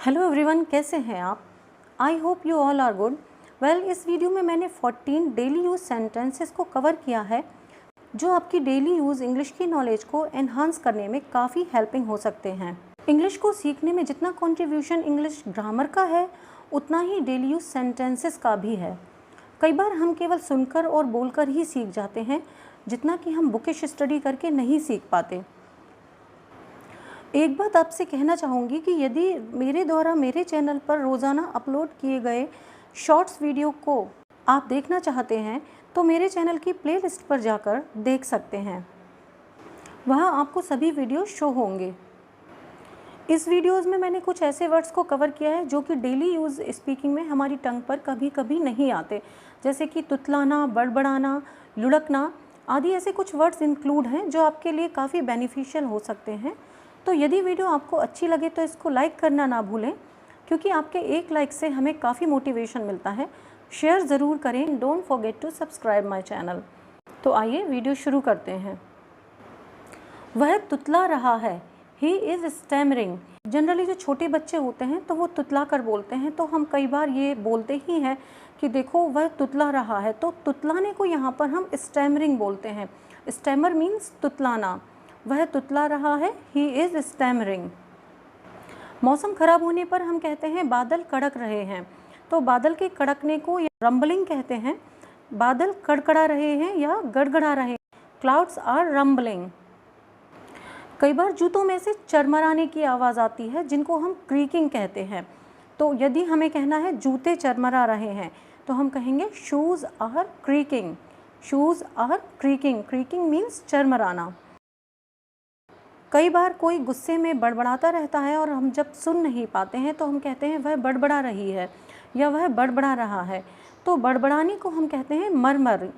Hello everyone, कैसे हैं आप? I hope you all are good. Well, इस वीडियो में मैंने 14 डेली यूज़ सेंटेंसेस को कवर किया है जो आपकी डेली यूज़ इंग्लिश की नॉलेज को एनहांस करने में काफ़ी हेल्पिंग हो सकते हैं। इंग्लिश को सीखने में जितना कंट्रीब्यूशन इंग्लिश ग्रामर का है उतना ही डेली यूज़ सेंटेंसेस का भी है। कई बार हम केवल सुनकर और बोलकर ही सीख जाते हैं, जितना कि हम बुकिश स्टडी करके नहीं सीख पाते। एक बात आपसे कहना चाहूँगी कि यदि मेरे द्वारा मेरे चैनल पर रोज़ाना अपलोड किए गए शॉर्ट्स वीडियो को आप देखना चाहते हैं तो मेरे चैनल की प्लेलिस्ट पर जाकर देख सकते हैं। वहाँ आपको सभी वीडियो शो होंगे। इस वीडियोज़ में मैंने कुछ ऐसे वर्ड्स को कवर किया है जो कि डेली यूज़ स्पीकिंग में हमारी टंग पर कभी कभी नहीं आते, जैसे कि तुतलाना, बड़बड़ाना, लुढ़कना आदि ऐसे कुछ वर्ड्स इंक्लूड हैं जो आपके लिए काफ़ी बेनिफिशियल हो सकते हैं। तो यदि वीडियो आपको अच्छी लगे तो इसको लाइक करना ना भूलें, क्योंकि आपके एक लाइक से हमें काफ़ी मोटिवेशन मिलता है। शेयर ज़रूर करें। Don't forget to subscribe my channel. तो आइए वीडियो शुरू करते हैं। वह तुतला रहा है, ही इज़ स्टैमरिंग। जनरली जो छोटे बच्चे होते हैं तो वो तुतला कर बोलते हैं, तो हम कई बार ये बोलते ही हैं कि देखो वह तुतला रहा है। तो तुतलाने को यहाँ पर हम स्टैमरिंग बोलते हैं। स्टैमर मीन्स तुतलाना। वह तुतला रहा है, ही इज़ स्टैमरिंग। मौसम खराब होने पर हम कहते हैं बादल कड़क रहे हैं, तो बादल के कड़कने को रंबलिंग कहते हैं। बादल कड़कड़ा रहे हैं या गड़गड़ा रहे हैं, क्लाउड्स आर रंबलिंग। कई बार जूतों में से चरमराने की आवाज़ आती है, जिनको हम क्रीकिंग कहते हैं। तो यदि हमें कहना है जूते चरमरा रहे हैं तो हम कहेंगे shoes are creaking. Shoes are creaking. Creaking means चरमराना। कई बार कोई गुस्से में बड़बड़ाता रहता है और हम जब सुन नहीं पाते हैं तो हम कहते हैं वह बड़बड़ा रही है या वह बड़बड़ा रहा है। तो बड़बड़ाने को हम कहते हैं मरमर।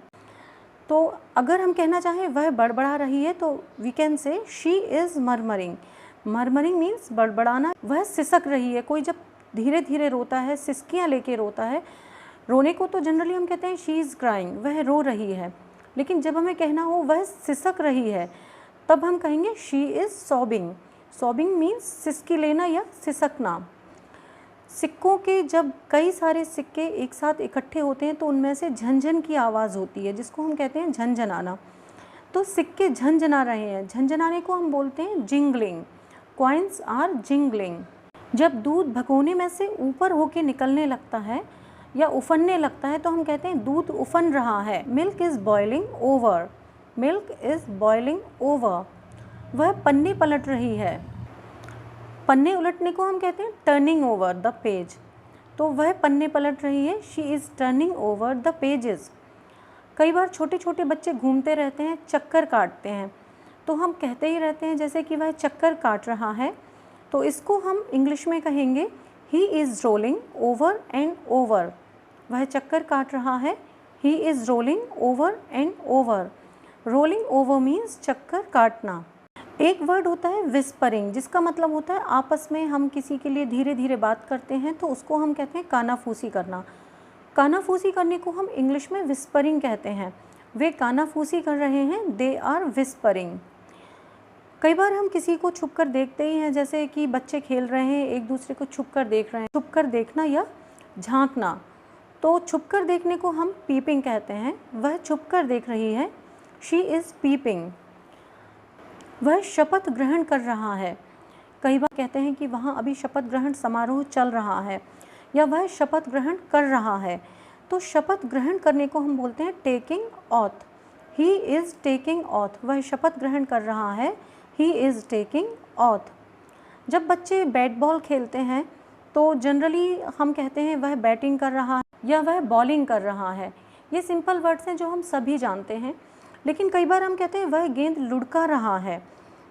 तो अगर हम कहना चाहें वह बड़बड़ा रही है तो we can say she is murmuring. Murmuring means बड़बड़ाना। वह सिसक रही है। कोई जब धीरे धीरे रोता है, सिसकियाँ लेके रोता है, रोने को तो जनरली हम कहते हैं शी इज़ क्राइंग, वह रो रही है। लेकिन जब हमें कहना हो वह सिसक रही है तब हम कहेंगे she is sobbing. Sobbing means सिसकी लेना या सिसकना। सिक्कों के जब कई सारे सिक्के एक साथ इकट्ठे होते हैं तो उनमें से झनझन की आवाज़ होती है, जिसको हम कहते हैं झनझनाना। तो सिक्के झनझना रहे हैं, झनझनाने को हम बोलते हैं जिंगलिंग। Coins are jingling. जब दूध भगोने में से ऊपर होके निकलने लगता है या उफनने लगता है तो हम कहते हैं दूध उफन रहा है। Milk is boiling over. Milk is boiling over. वह पन्ने पलट रही है। पन्ने उलटने को हम कहते हैं टर्निंग ओवर द पेज। तो वह पन्ने पलट रही है, she is turning over the pages. कई बार छोटे छोटे बच्चे घूमते रहते हैं, चक्कर काटते हैं, तो हम कहते ही रहते हैं जैसे कि वह चक्कर काट रहा है। तो इसको हम इंग्लिश में कहेंगे he is rolling over and over. वह चक्कर काट रहा है, he is rolling over and over. Rolling over means चक्कर काटना। एक वर्ड होता है विस्परिंग, जिसका मतलब होता है आपस में हम किसी के लिए धीरे धीरे बात करते हैं तो उसको हम कहते हैं कानाफूसी करना। कानाफूसी करने को हम इंग्लिश में विस्परिंग कहते हैं। वे कानाफूसी कर रहे हैं, दे आर विस्परिंग। कई बार हम किसी को छुप कर देखते ही हैं, जैसे कि बच्चे खेल रहे हैं, एक दूसरे को छुप कर देख रहे हैं। छुप कर देखना या झांकना। तो छुप कर देखने को हम पीपिंग कहते हैं। वह छुप कर देख रही है, शी इज़ पीपिंग। वह शपथ ग्रहण कर रहा है। कई बार कहते हैं कि वहाँ अभी शपथ ग्रहण समारोह चल रहा है या वह शपथ ग्रहण कर रहा है। तो शपथ ग्रहण करने को हम बोलते हैं taking auth. He is taking auth. वह शपथ ग्रहण कर रहा है, ही इज़ टेकिंग ऑथ। जब बच्चे बैट बॉल खेलते हैं तो जनरली हम कहते हैं वह बैटिंग कर रहा है या वह बॉलिंग कर रहा है। ये सिंपल वर्ड्स हैं जो हम सभी जानते हैं। लेकिन कई बार हम कहते हैं वह गेंद लुढ़का रहा है,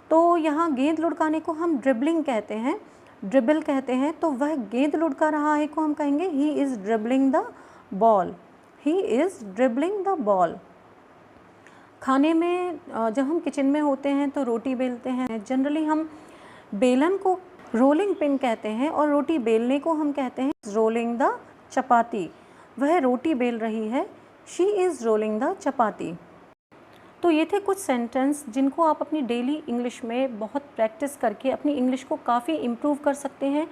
तो यहाँ गेंद लुढ़काने को हम ड्रिबलिंग कहते हैं, ड्रिबल कहते हैं। तो वह गेंद लुढ़का रहा है को हम कहेंगे he is dribbling the ball. He is dribbling the ball. खाने में जब हम किचन में होते हैं तो रोटी बेलते हैं। जनरली हम बेलन को रोलिंग पिन कहते हैं और रोटी बेलने को हम कहते हैं रोलिंग द चपाती। वह रोटी बेल रही है, शी इज़ रोलिंग द चपाती। तो ये थे कुछ सेंटेंस जिनको आप अपनी डेली इंग्लिश में बहुत प्रैक्टिस करके अपनी इंग्लिश को काफ़ी इम्प्रूव कर सकते हैं।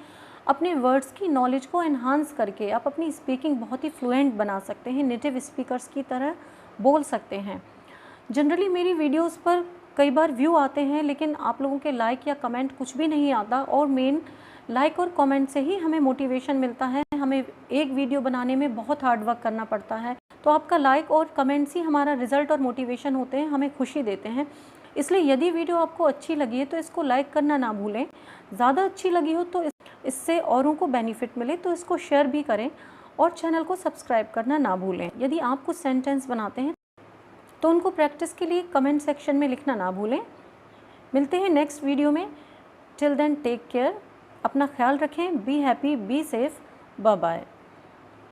अपने वर्ड्स की नॉलेज को एनहांस करके आप अपनी स्पीकिंग बहुत ही फ्लुएंट बना सकते हैं, नेटिव स्पीकर्स की तरह बोल सकते हैं। जनरली मेरी वीडियोस पर कई बार व्यू आते हैं, लेकिन आप लोगों के लाइक या कमेंट कुछ भी नहीं आता, और मेन लाइक और कमेंट से ही हमें मोटिवेशन मिलता है। हमें एक वीडियो बनाने में बहुत हार्ड वर्क करना पड़ता है, तो आपका लाइक और कमेंट्स ही हमारा रिजल्ट और मोटिवेशन होते हैं, हमें खुशी देते हैं। इसलिए यदि वीडियो आपको अच्छी लगी है तो इसको लाइक करना ना भूलें। ज़्यादा अच्छी लगी हो तो इससे औरों को बेनिफिट मिले तो इसको शेयर भी करें, और चैनल को सब्सक्राइब करना ना भूलें। यदि आप कुछ सेंटेंस बनाते हैं तो उनको प्रैक्टिस के लिए कमेंट सेक्शन में लिखना ना भूलें। मिलते हैं नेक्स्ट वीडियो में। टिल देन टेक केयर, अपना ख्याल रखें, be happy, be safe, bye bye.